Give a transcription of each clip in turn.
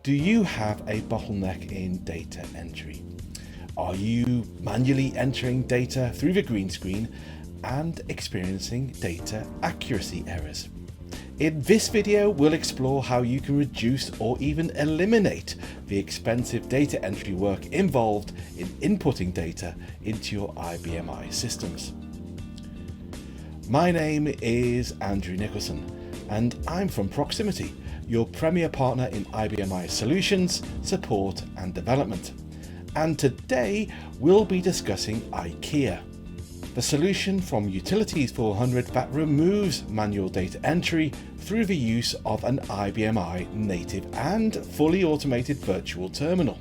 Do you have a bottleneck in data entry? Are you manually entering data through the green screen and experiencing data accuracy errors? In this video, we'll explore how you can reduce or even eliminate the expensive data entry work involved in inputting data into your IBM I systems. My name is Andrew Nicholson, and I'm from Proximity, your premier partner in IBM I solutions, support and development. And today we'll be discussing iKeyer, the solution from Utilities 400 that removes manual data entry through the use of an IBM I native and fully automated virtual terminal.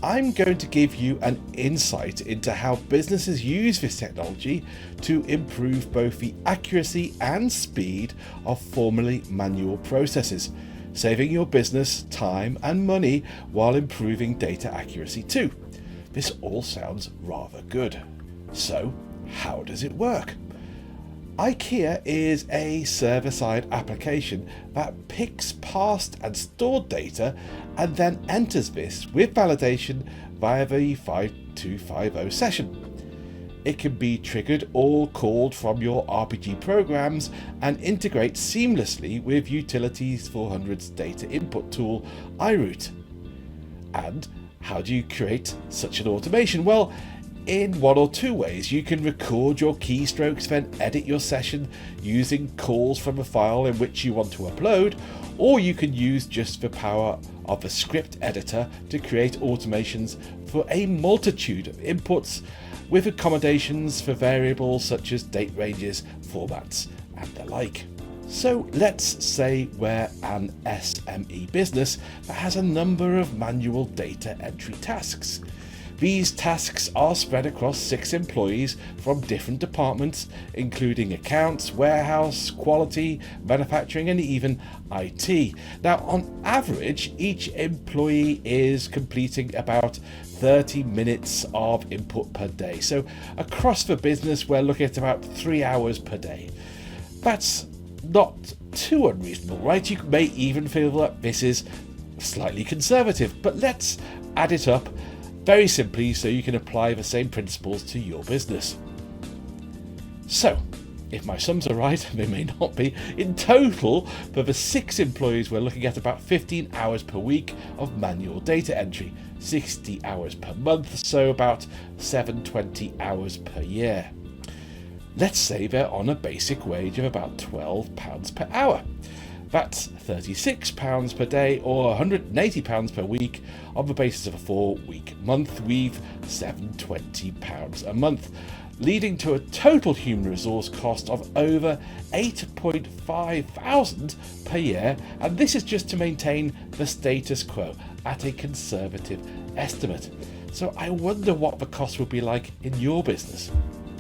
I'm going to give you an insight into how businesses use this technology to improve both the accuracy and speed of formerly manual processes, saving your business time and money while improving data accuracy too. This all sounds rather good. So, how does it work? iKeyer is a server-side application that picks past and stored data and then enters this with validation via the 5250 session. It can be triggered or called from your RPG programs and integrates seamlessly with Utilities 400's data input tool, iRoute. And how do you create such an automation? Well, in one or two ways. You can record your keystrokes, then edit your session using calls from a file in which you want to upload, or you can use just the power of the script editor to create automations for a multitude of inputs with accommodations for variables such as date ranges, formats, and the like. So let's say we're an SME business that has a number of manual data entry tasks. These tasks are spread across 6 employees from different departments, including accounts, warehouse, quality, manufacturing, and even IT. Now, on average, each employee is completing about 30 minutes of input per day. So across the business, we're looking at about 3 hours per day. That's not too unreasonable, right? You may even feel that this is slightly conservative, but let's add it up very simply so you can apply the same principles to your business. So, if my sums are right, and they may not be, in total for the 6 employees we're looking at about 15 hours per week of manual data entry, 60 hours per month, so about 720 hours per year. Let's say they're on a basic wage of about £12 per hour. That's £36 per day or £180 per week on the basis of a 4-week month with £720 a month, leading to a total human resource cost of over £8.5 thousand per year, and this is just to maintain the status quo at a conservative estimate. So I wonder what the cost will be like in your business.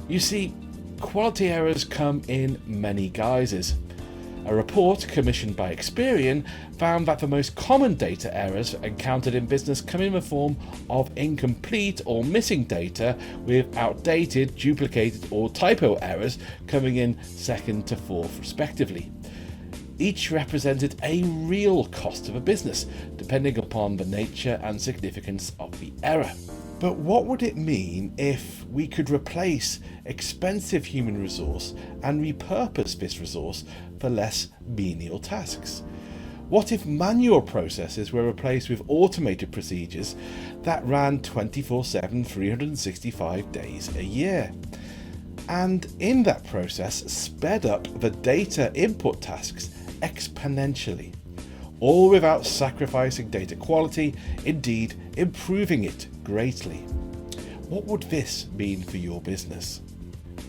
You see, quality errors come in many guises. A report commissioned by Experian found that the most common data errors encountered in business come in the form of incomplete or missing data, with outdated, duplicated or typo errors coming in second to fourth respectively. Each represented a real cost of a business, depending upon the nature and significance of the error. But what would it mean if we could replace expensive human resource and repurpose this resource for less menial tasks? What if manual processes were replaced with automated procedures that ran 24/7, 365 days a year? And in that process sped up the data input tasks exponentially, all without sacrificing data quality, indeed improving it greatly. What would this mean for your business?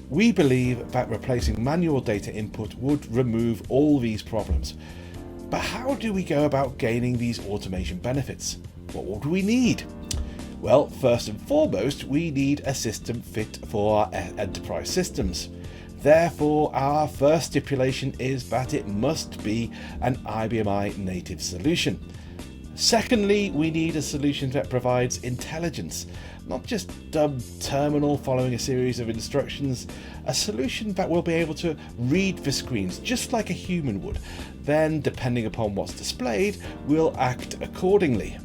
We believe that replacing manual data input would remove all these problems. But how do we go about gaining these automation benefits? What would we need? Well, first and foremost, we need a system fit for our enterprise systems. Therefore, our first stipulation is that it must be an IBM I native solution. Secondly, we need a solution that provides intelligence, not just dumb terminal following a series of instructions, a solution that will be able to read the screens just like a human would. Then, depending upon what's displayed, we'll act accordingly.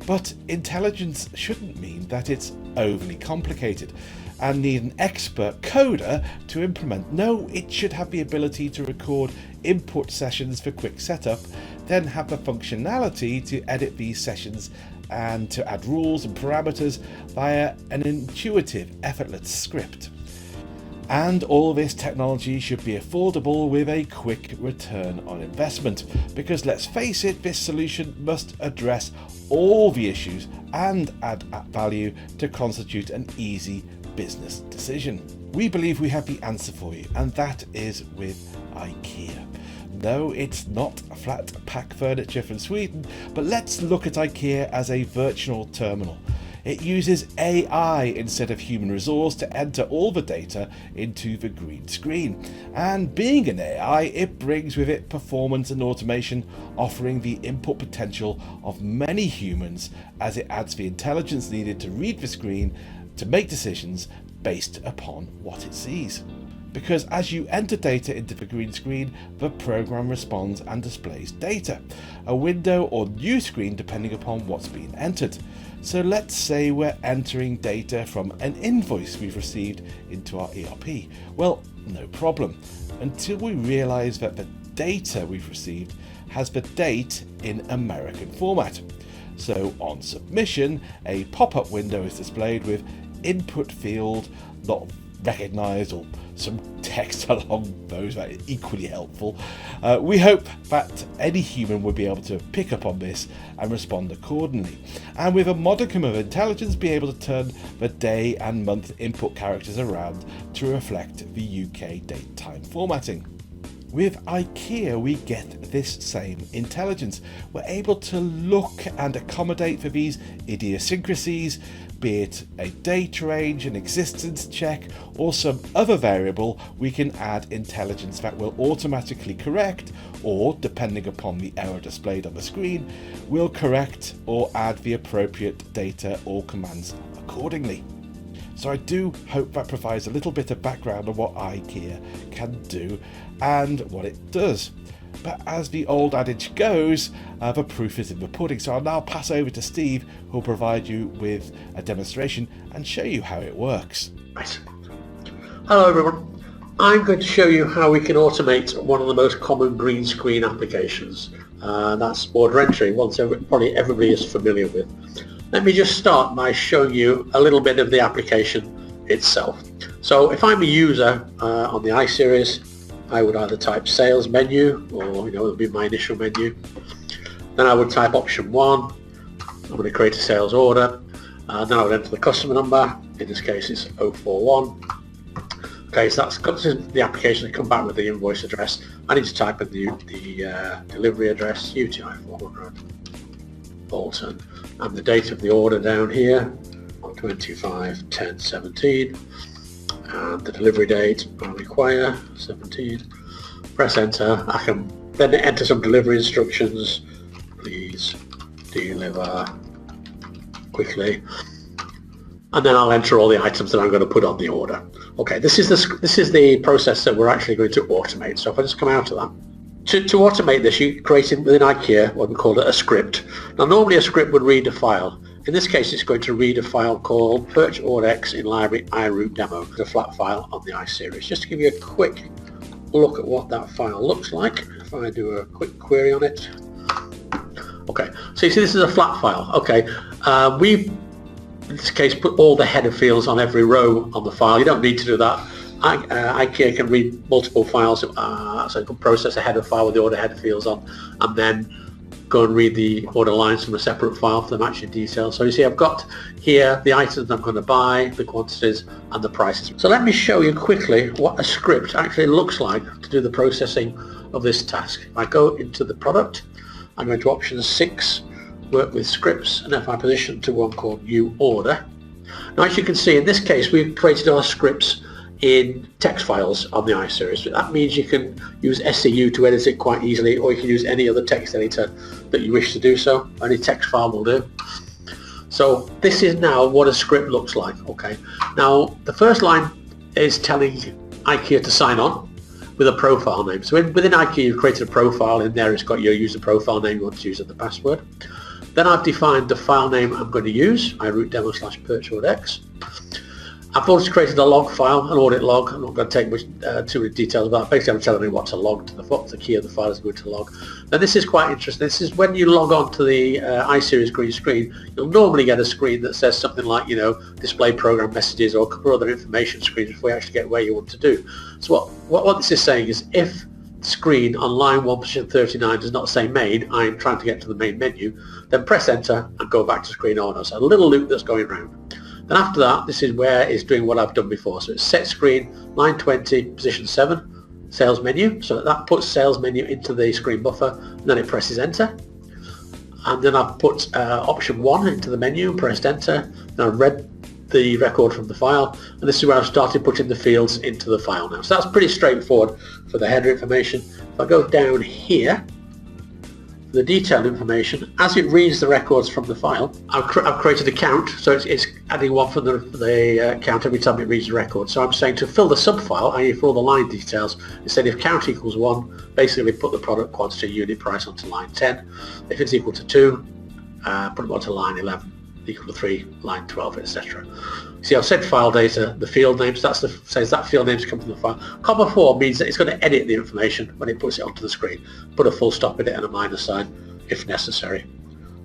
But intelligence shouldn't mean that it's overly complicated and need an expert coder to implement. No, it should have the ability to record input sessions for quick setup, then have the functionality to edit these sessions and to add rules and parameters via an intuitive, effortless script. And all this technology should be affordable with a quick return on investment, because let's face it, this solution must address all the issues and add value to constitute an easy business decision. We believe we have the answer for you, and that is with IKEA. No, it's not flat pack furniture from Sweden, but let's look at IKEA as a virtual terminal. It uses AI instead of human resource to enter all the data into the green screen. And being an AI, it brings with it performance and automation, offering the input potential of many humans as it adds the intelligence needed to read the screen to make decisions based upon what it sees. Because as you enter data into the green screen, the program responds and displays data, a window or new screen depending upon what's being entered. So let's say we're entering data from an invoice we've received into our ERP. Well, no problem, until we realize that the data we've received has the date in American format. So on submission, a pop-up window is displayed with input field not recognized or some text along those that is equally helpful. We hope that any human would be able to pick up on this and respond accordingly, and with a modicum of intelligence be able to turn the day and month input characters around to reflect the UK date time formatting. With IKEA, we get this same intelligence. We're able to look and accommodate for these idiosyncrasies, be it a date range, an existence check, or some other variable. We can add intelligence that will automatically correct, or depending upon the error displayed on the screen, will correct or add the appropriate data or commands accordingly. So I do hope that provides a little bit of background on what IKEA can do and what it does. But as the old adage goes, the proof is in the pudding. So I'll now pass over to Steve, who will provide you with a demonstration and show you how it works. Right. Hello everyone. I'm going to show you how we can automate one of the most common green screen applications. That's order entry, one probably everybody is familiar with. Let me just start by showing you a little bit of the application itself. So if I'm a user on the iSeries, I would either type sales menu, or it would be my initial menu. Then I would type option 1. I'm going to create a sales order. Then I would enter the customer number. In this case it's 041. Okay, so that's the application to come back with the invoice address. I need to type in the delivery address, UTI 400, Bolton, and the date of the order down here, 25/10/17, and the delivery date I require 17. Press enter. I can then enter some delivery instructions. Please deliver quickly, and then I'll enter all the items that I'm going to put on the order. Okay, this is the process that we're actually going to automate. So if I just come out of that. To automate this, you create within IKEA what we call a script. Now normally a script would read a file. In this case it's going to read a file called Purchase Order X in Library iRoot Demo, the flat file on the iSeries. Just to give you a quick look at what that file looks like, if I do a quick query on it. Okay, so you see this is a flat file. Okay, we in this case put all the header fields on every row on the file. You don't need to do that. IKEA can read multiple files, so you can process a header file with the order header fields on, and then go and read the order lines from a separate file for the matching details. So you see I've got here the items I'm going to buy, the quantities, and the prices. So let me show you quickly what a script actually looks like to do the processing of this task. If I go into the product, I'm going to option 6, work with scripts, and if I position to one called new order. Now as you can see in this case we've created our scripts in text files on the iSeries. That means you can use SCU to edit it quite easily, or you can use any other text editor that you wish to do so. Any text file will do. So this is now what a script looks like. Okay, now the first line is telling IKEA to sign on with a profile name. So within IKEA you've created a profile. In there it's got your user profile name you want to use as the password. Then I've defined the file name I'm going to use, iRootDemo/PerchOrderX. I've also created a log file, an audit log. I'm not going to take much too many details about it. Basically I'm telling you what to log, to the key of the file is going to log. Now this is quite interesting. This is when you log on to the iSeries green screen, you'll normally get a screen that says something like, you know, display program messages or a couple of other information screens before you actually get where you want to do. So what this is saying is, if the screen on line 1 position 39 does not say main, I'm trying to get to the main menu, then press enter and go back to screen owner. So a little loop that's going round. Then after that, this is where it's doing what I've done before. So it's set screen, line 20, position 7, sales menu. So that puts sales menu into the screen buffer, and then it presses enter. And then I've put option 1 into the menu and pressed enter. Then I've read the record from the file, and this is where I've started putting the fields into the file now. So that's pretty straightforward for the header information. If I go down here, the detailed information, as it reads the records from the file, I've created a count, so it's adding one for the count every time it reads the record. So I'm saying to fill the subfile, i.e. for all the line details, instead if count equals 1, basically put the product quantity unit price onto line 10. If it's equal to 2, put it onto line 11, equal to 3, line 12, etc. See, I've said file data, the field names, says that field names come from the file. Comma 4 means that it's going to edit the information when it puts it onto the screen. Put a full stop in it and a minus sign if necessary.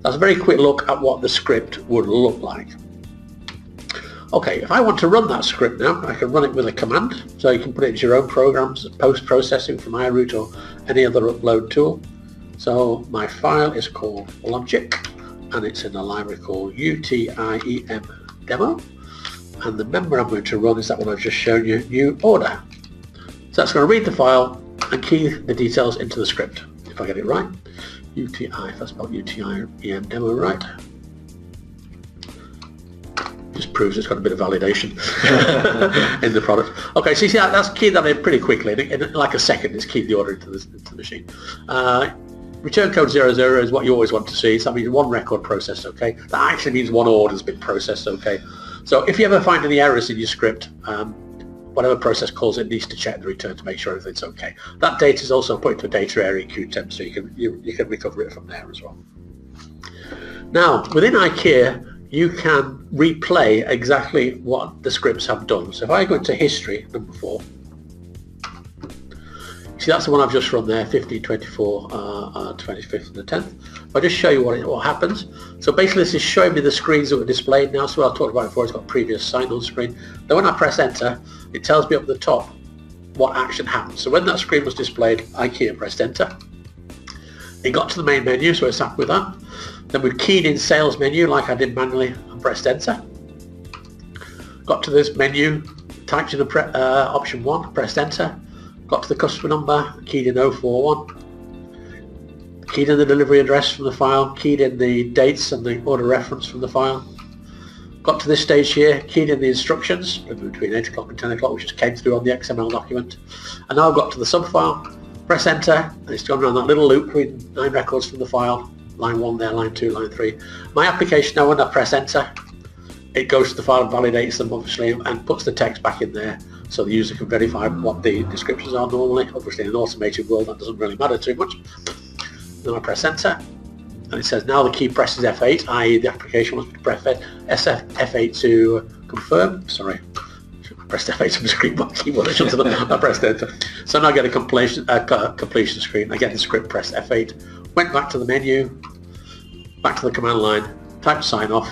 That's a very quick look at what the script would look like. Okay, if I want to run that script now, I can run it with a command. So you can put it into your own programs, post-processing from iRoot or any other upload tool. So my file is called Logic, and it's in a library called UTIEM demo. And the member I'm going to run is that one I've just shown you, new order. So that's going to read the file and key the details into the script. If I get it right, UTI, if I spelled UTIEM demo right, just proves it's got a bit of validation in the product. Okay, so you see that's keyed that in pretty quickly. In like a second, it's keyed the order into the machine. Return code 00 is what you always want to see. So that means one record processed, okay? That actually means one order has been processed, okay? So if you ever find any errors in your script, whatever process calls it needs to check the return to make sure everything's okay. That data is also put into a data area QTemp, so you can recover it from there as well. Now, within IKEA, you can replay exactly what the scripts have done. So if I go into history, number 4, see that's the one I've just run there, 15, 24, 25th and the 10th. I'll just show you what happens. So basically this is showing me the screens that were displayed now. So I talked about it before, it's got previous sign-on screen. Then when I press enter, it tells me up at the top what action happened. So when that screen was displayed, IKEA pressed enter. It got to the main menu, so it's happy with that. Then we keyed in sales menu like I did manually and pressed enter. Got to this menu, typed in option 1, pressed enter. Got to the customer number, keyed in 041. Keyed in the delivery address from the file, keyed in the dates and the order reference from the file. Got to this stage here, keyed in the instructions between 8 o'clock and 10 o'clock, which just came through on the XML document. And now I've got to the subfile, press enter, and it's gone around that little loop with 9 records from the file. Line 1 there, line 2, line 3. My application now, when I press enter, it goes to the file and validates them obviously and puts the text back in there so the user can verify what the descriptions are normally. Obviously in an automated world that doesn't really matter too much. Then I press enter and it says now the key presses F8, i.e. the application wants me to press F8 to confirm. Sorry, I pressed F8 on the screen by keyboard. I pressed enter. So now I get a completion screen. I get the script, press F8, went back to the menu, back to the command line, type sign off,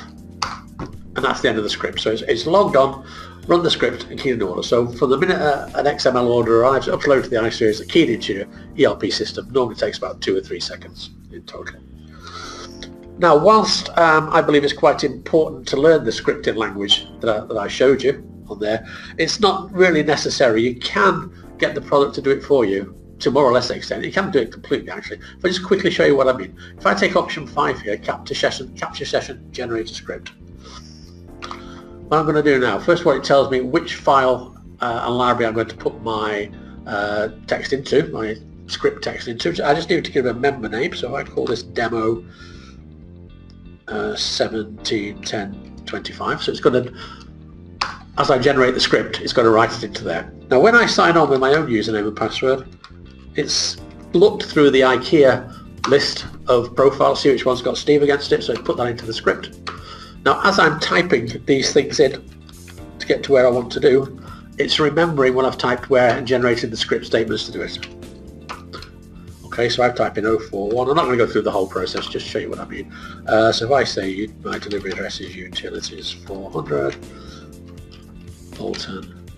and that's the end of the script. So it's logged on, run the script and keyed in order. So from the minute an XML order arrives, upload to the iSeries, keyed into your ERP system, normally takes about 2 or 3 seconds in total. Now, whilst I believe it's quite important to learn the scripting language that I showed you on there, it's not really necessary. You can get the product to do it for you to more or less extent. You can do it completely actually. If I just quickly show you what I mean. If I take option 5 here, capture session, generate a script. What I'm going to do now, first of all it tells me which file a library I'm going to put my text into, my script text into. I just need to give it a member name, so I'd call this demo 171025. So it's going to, as I generate the script, it's going to write it into there. Now when I sign on with my own username and password, it's looked through the IKEA list of profiles, see which one's got Steve against it, so it's put that into the script. Now as I'm typing these things in to get to where I want to do, it's remembering what I've typed where and generated the script statements to do it. Okay, so I've typed in 041. I'm not going to go through the whole process, just show you what I mean. So if I say my delivery address is utilities 400, Bolton,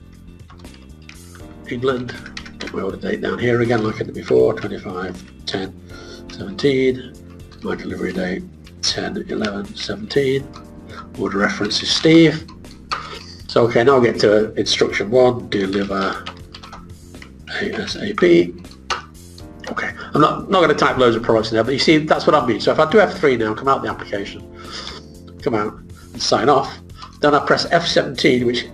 England. Put my order date down here again like I did before, 25/10/17. My delivery date 10/11/17. Order reference is Steve. So okay, now we get to instruction 1, deliver ASAP. Okay, I'm not going to type loads of products in there, but you see that's what I mean. So if I do F3 now, come out the application, come out and sign off, then I press F17, which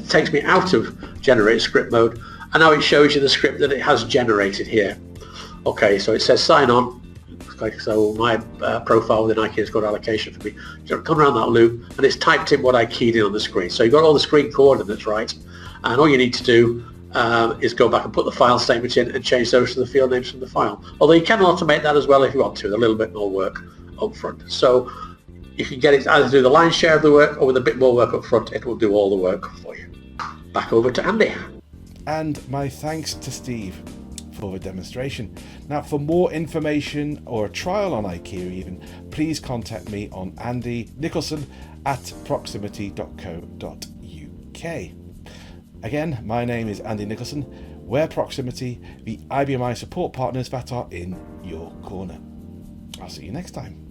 takes me out of generate script mode, and now it shows you the script that it has generated here. Okay, so it says sign on. Okay, so my profile within IKEA has got allocation for me. So come around that loop, and it's typed in what I keyed in on the screen. So you've got all the screen coordinates right, and all you need to do is go back and put the file statement in and change those to the field names from the file. Although you can automate that as well if you want to, with a little bit more work up front. So you can get it either do the lion's share of the work, or with a bit more work up front, it will do all the work for you. Back over to Andy. And my thanks to Steve for the demonstration. Now for more information or a trial on IKEA even, please contact me on Andy Nicholson at proximity.co.uk. Again, my name is Andy Nicholson. We're Proximity, the IBM support partners that are in your corner. I'll see you next time.